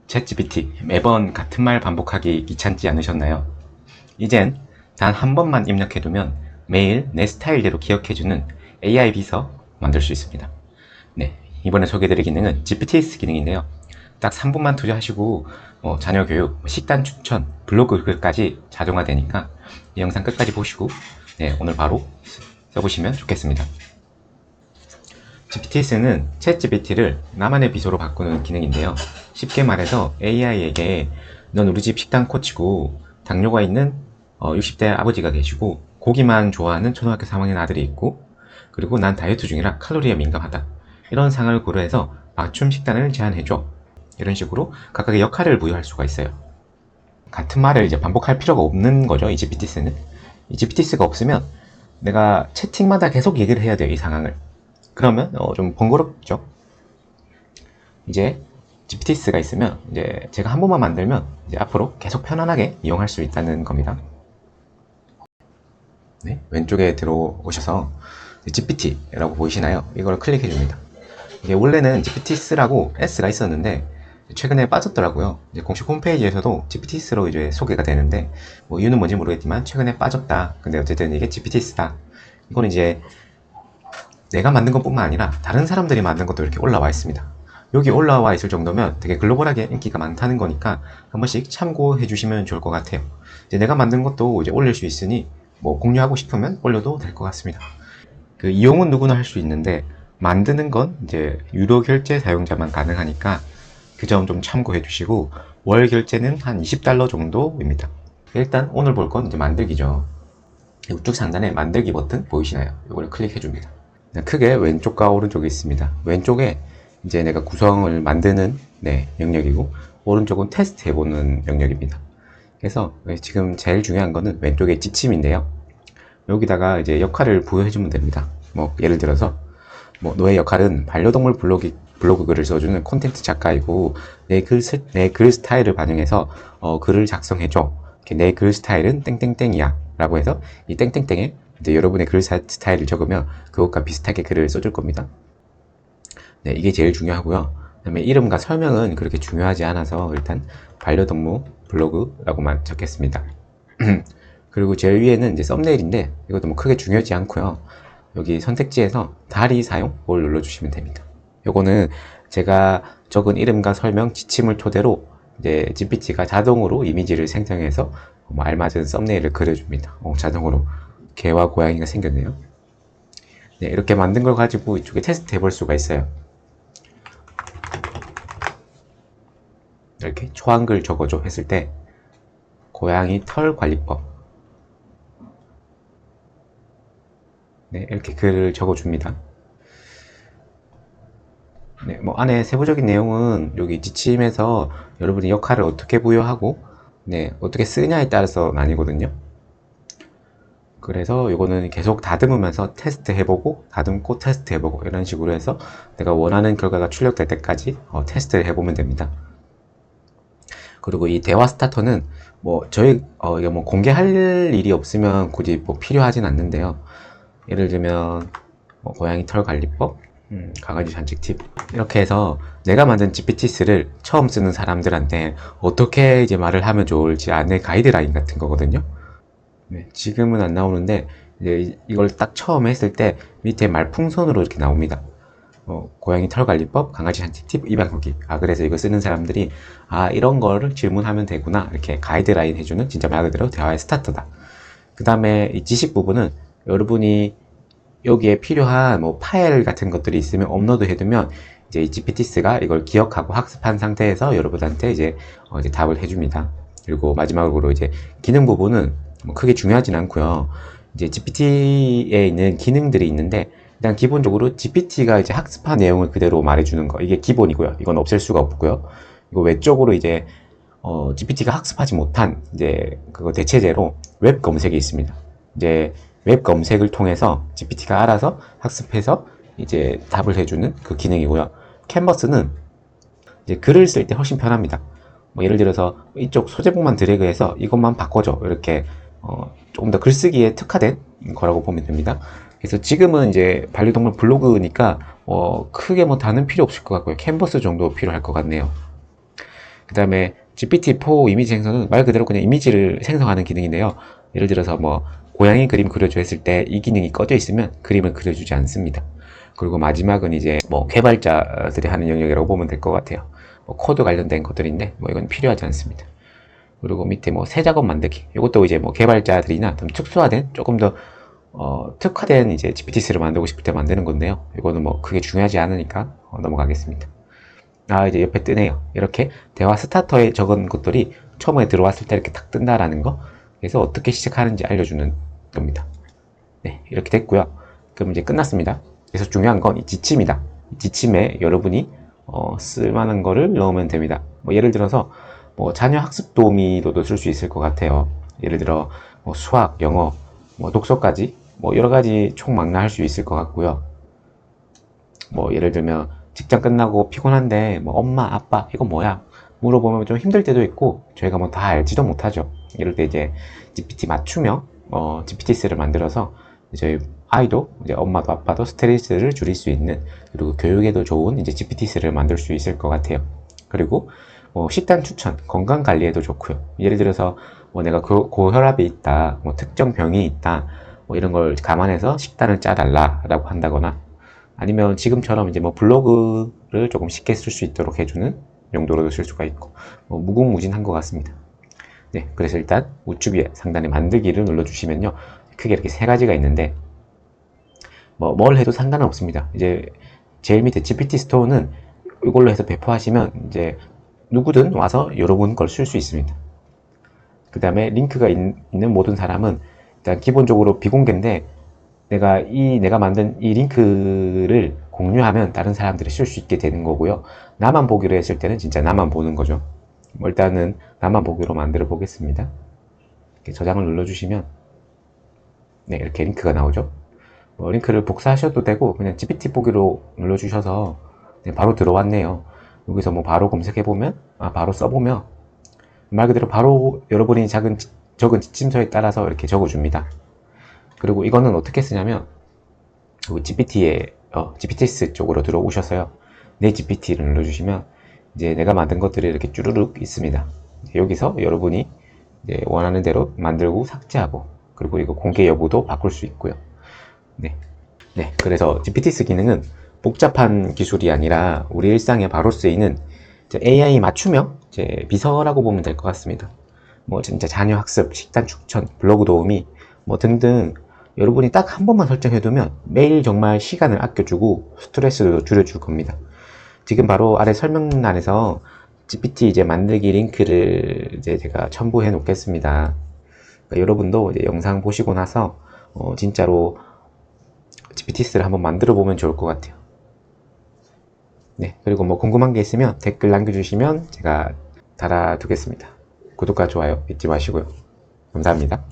챗GPT 매번 같은 말 반복하기 귀찮지 않으셨나요? 이젠 단 한 번만 입력해두면 매일 내 스타일대로 기억해주는 AI 비서 만들 수 있습니다. 네, 이번에 소개해드릴 기능은 GPTs 기능인데요. 딱 3분만 투자하시고 자녀 교육, 식단 추천, 블로그 글까지 자동화되니까 이 영상 끝까지 보시고 오늘 바로 써보시면 좋겠습니다. GPTs는 챗GPT를 나만의 비서로 바꾸는 기능인데요. 쉽게 말해서 AI에게 넌 우리 집 식단 코치고 당뇨가 있는 60대 아버지가 계시고 고기만 좋아하는 초등학교 3학년 아들이 있고 그리고 난 다이어트 중이라 칼로리에 민감하다. 이런 상황을 고려해서 맞춤 식단을 제안해줘. 이런 식으로 각각의 역할을 부여할 수가 있어요. 같은 말을 이제 반복할 필요가 없는 거죠. 이 GPTs는. 이 GPTs가 없으면 내가 채팅마다 계속 얘기를 해야 돼요. 이 상황을. 그러면 좀 번거롭죠. 이제 GPTs가 있으면 이제 제가 한 번만 만들면 이제 앞으로 계속 편안하게 이용할 수 있다는 겁니다. 네, 왼쪽에 들어오셔서 GPT라고 보이시나요? 이걸 클릭해 줍니다. 이게 원래는 GPTs라고 S가 있었는데 최근에 빠졌더라고요. 이제 공식 홈페이지에서도 GPTs로 이제 소개가 되는데 뭐 이유는 뭔지 모르겠지만 최근에 빠졌다. 근데 어쨌든 이게 GPTs다. 이건 이제 내가 만든 것뿐만 아니라 다른 사람들이 만든 것도 이렇게 올라와 있습니다. 여기 올라와 있을 정도면 되게 글로벌하게 인기가 많다는 거니까 한 번씩 참고해 주시면 좋을 것 같아요. 이제 내가 만든 것도 이제 올릴 수 있으니 뭐 공유하고 싶으면 올려도 될 것 같습니다. 그 이용은 누구나 할 수 있는데 만드는 건 이제 유료 결제 사용자만 가능하니까 그 점 좀 참고해 주시고 월 결제는 한 $20 정도입니다. 일단 오늘 볼 건 이제 만들기죠. 우측 상단에 만들기 버튼 보이시나요? 이걸 클릭해 줍니다. 크게 왼쪽과 오른쪽이 있습니다. 왼쪽에 이제 내가 구성을 만드는 영역이고 오른쪽은 테스트 해보는 영역입니다. 그래서 지금 제일 중요한 거는 왼쪽에 지침인데요. 여기다가 이제 역할을 부여해주면 됩니다. 뭐 예를 들어서 뭐 너의 역할은 반려동물 블로그 글을 써주는 콘텐츠 작가이고 내 글 스타일을 반영해서 글을 작성해줘. 내 글 스타일은 땡땡땡이야 라고 해서 이 땡땡땡에 이제 여러분의 글 스타일을 적으면 그것과 비슷하게 글을 써줄 겁니다. 네, 이게 제일 중요하고요. 그 다음에 이름과 설명은 그렇게 중요하지 않아서 일단 반려동물 블로그라고만 적겠습니다. 그리고 제일 위에는 이제 썸네일인데 이것도 뭐 크게 중요하지 않고요. 여기 선택지에서 다리 사용을 눌러주시면 됩니다. 요거는 제가 적은 이름과 설명, 지침을 토대로 이제 GPT가 자동으로 이미지를 생성해서 뭐 알맞은 썸네일을 그려줍니다. 자동으로 개와 고양이가 생겼네요. 네, 이렇게 만든 걸 가지고 이쪽에 테스트 해볼 수가 있어요. 이렇게 초한글 적어줘 했을 때 고양이 털 관리법 네, 이렇게 글을 적어줍니다. 네, 뭐 안에 세부적인 내용은 여기 지침에서 여러분이 역할을 어떻게 부여하고 어떻게 쓰냐에 따라서 나뉘거든요. 그래서 이거는 계속 다듬으면서 테스트 해보고 다듬고 테스트 해보고 이런 식으로 해서 내가 원하는 결과가 출력될 때까지 테스트를 해보면 됩니다. 그리고 이 대화 스타터는 뭐 이게 뭐 공개할 일이 없으면 굳이 뭐 필요하진 않는데요. 예를 들면 뭐 고양이 털 관리법, 강아지 산책 팁 이렇게 해서 내가 만든 GPTs를 처음 쓰는 사람들한테 어떻게 이제 말을 하면 좋을지 안내 가이드라인 같은 거거든요. 네, 지금은 안 나오는데 이제 이걸 딱 처음 했을 때 밑에 말풍선으로 이렇게 나옵니다. 고양이 털 관리법, 강아지 산책 팁, 입양 후기. 그래서 이거 쓰는 사람들이 이런 거를 질문하면 되구나 이렇게 가이드라인 해주는 진짜 말 그대로 대화의 스타터다. 그 다음에 이 지식 부분은 여러분이 여기에 필요한 뭐 파일 같은 것들이 있으면 업로드 해두면 이제 이 GPTs가 이걸 기억하고 학습한 상태에서 여러분한테 이제 답을 해줍니다. 그리고 마지막으로 이제 기능 부분은 뭐 크게 중요하진 않고요. 이제 GPT에 있는 기능들이 있는데 일단 기본적으로 GPT가 이제 학습한 내용을 그대로 말해주는 거 이게 기본이고요. 이건 없앨 수가 없고요. 이거 외적으로 이제 GPT가 학습하지 못한 이제 그거 대체제로 웹 검색이 있습니다. 이제 웹 검색을 통해서 GPT가 알아서 학습해서 이제 답을 해주는 그 기능이고요. 캔버스는 이제 글을 쓸 때 훨씬 편합니다. 뭐 예를 들어서 이쪽 소제목만 드래그해서 이것만 바꿔줘 이렇게 조금 더 글쓰기에 특화된 거라고 보면 됩니다. 그래서 지금은 이제 반려동물 블로그니까 크게 뭐 다는 필요 없을 것 같고요. 캔버스 정도 필요할 것 같네요. 그 다음에 GPT-4 이미지 생성은 말 그대로 그냥 이미지를 생성하는 기능인데요. 예를 들어서 뭐 고양이 그림 그려줘 했을 때 이 기능이 꺼져 있으면 그림을 그려주지 않습니다. 그리고 마지막은 이제 뭐 개발자들이 하는 영역이라고 보면 될 것 같아요. 뭐 코드 관련된 것들인데 뭐 이건 필요하지 않습니다. 그리고 밑에 뭐 새 작업 만들기, 이것도 이제 뭐 개발자들이나 좀 특수화된 조금 더 특화된 이제 GPT를 만들고 싶을 때 만드는 건데요. 이거는 뭐 크게 중요하지 않으니까 넘어가겠습니다. 이제 옆에 뜨네요. 이렇게 대화 스타터에 적은 것들이 처음에 들어왔을 때 이렇게 딱 뜬다라는 거. 그래서 어떻게 시작하는지 알려주는 겁니다. 네, 이렇게 됐고요. 그럼 이제 끝났습니다. 그래서 중요한 건 이 지침이다. 이 지침에 여러분이 쓸만한 거를 넣으면 됩니다. 뭐 예를 들어서 뭐 자녀 학습 도우미로도 쓸 수 있을 것 같아요. 예를 들어 뭐 수학, 영어, 뭐 독서까지 뭐 여러 가지 총망라할 수 있을 것 같고요. 뭐 예를 들면 직장 끝나고 피곤한데 뭐 엄마, 아빠 이거 뭐야? 물어보면 좀 힘들 때도 있고 저희가 뭐 다 알지도 못하죠. 이럴 때 이제 GPT 맞춤형 GPT-3를 만들어서 저희 아이도 이제 엄마도 아빠도 스트레스를 줄일 수 있는, 그리고 교육에도 좋은 이제 GPT-3를 만들 수 있을 것 같아요. 그리고 식단 추천, 건강 관리에도 좋고요. 예를 들어서 뭐 내가 고혈압이 있다, 뭐 특정 병이 있다, 뭐 이런 걸 감안해서 식단을 짜달라라고 한다거나, 아니면 지금처럼 이제 뭐 블로그를 조금 쉽게 쓸 수 있도록 해주는 용도로도 쓸 수가 있고, 뭐 무궁무진한 것 같습니다. 네, 그래서 일단 우측 위에 상단에 만들기를 눌러주시면요, 크게 이렇게 세 가지가 있는데 뭐 뭘 해도 상관은 없습니다. 이제 제일 밑에 GPT 스토어는 이걸로 해서 배포하시면 이제 누구든 와서 여러분 걸 쓸 수 있습니다. 그 다음에 링크가 있는 모든 사람은 일단 기본적으로 비공개인데, 내가 만든 이 링크를 공유하면 다른 사람들이 쓸 수 있게 되는 거고요. 나만 보기로 했을 때는 진짜 나만 보는 거죠. 일단은 나만 보기로 만들어 보겠습니다. 이렇게 저장을 눌러주시면 네, 이렇게 링크가 나오죠. 링크를 복사하셔도 되고 그냥 GPT 보기로 눌러주셔서 네, 바로 들어왔네요. 여기서 뭐 바로 검색해보면 바로 써보면 말 그대로 바로 여러분이 적은 지침서에 따라서 이렇게 적어줍니다. 그리고 이거는 어떻게 쓰냐면 GPT 쪽으로 들어오셔서요, 내 GPT를 눌러주시면 이제 내가 만든 것들이 이렇게 쭈루룩 있습니다. 여기서 여러분이 이제 원하는 대로 만들고 삭제하고, 그리고 이거 공개 여부도 바꿀 수 있고요. 네, 그래서 GPT 기능은 복잡한 기술이 아니라 우리 일상에 바로 쓰이는 AI 맞춤형 비서라고 보면 될 것 같습니다. 뭐 진짜 자녀 학습, 식단 추천, 블로그 도우미 뭐 등등, 여러분이 딱 한 번만 설정해두면 매일 정말 시간을 아껴주고 스트레스도 줄여줄 겁니다. 지금 바로 아래 설명란에서 GPT 이제 만들기 링크를 이제 제가 첨부해 놓겠습니다. 그러니까 여러분도 이제 영상 보시고 나서 진짜로 GPT를 한번 만들어 보면 좋을 것 같아요. 네, 그리고 뭐 궁금한 게 있으면 댓글 남겨주시면 제가 달아두겠습니다. 구독과 좋아요 잊지 마시고요. 감사합니다.